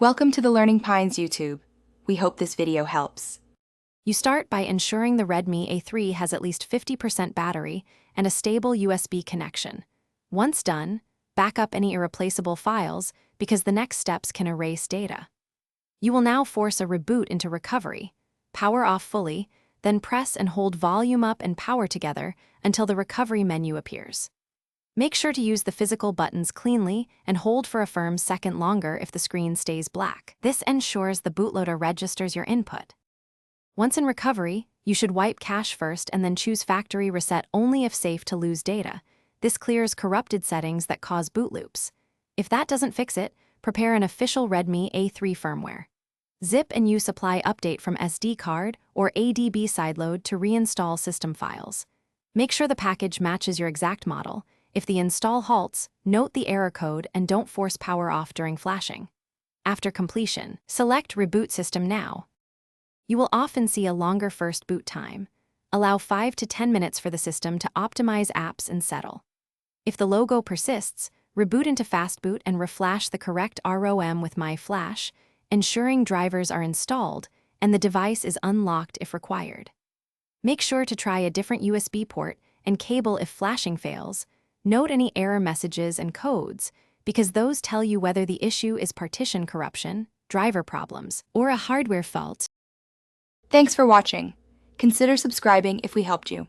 Welcome to the Learning Pines YouTube. We hope this video helps. You start by ensuring the Redmi A3 has at least 50% battery and a stable USB connection. Once done, back up any irreplaceable files because the next steps can erase data. You will now force a reboot into recovery. Power off fully, then press and hold volume up and power together until the recovery menu appears. Make sure to use the physical buttons cleanly and hold for a firm second longer if the screen stays black. This ensures the bootloader registers your input. Once in recovery, you should wipe cache first and then choose factory reset only if safe to lose data. This clears corrupted settings that cause boot loops. If that doesn't fix it, prepare an official Redmi A3 firmware. Zip and use Supply Update from SD card or ADB sideload to reinstall system files. Make sure the package matches your exact model. If the install halts, note the error code and don't force power off during flashing. After completion, select Reboot System Now. You will often see a longer first boot time. Allow 5 to 10 minutes for the system to optimize apps and settle. If the logo persists, reboot into Fast Boot and reflash the correct ROM with My Flash, ensuring drivers are installed and the device is unlocked if required. Make sure to try a different USB port and cable if flashing fails. Note any error messages and codes, because those tell you whether the issue is partition corruption, driver problems, or a hardware fault. Thanks for watching. Consider subscribing if we helped you.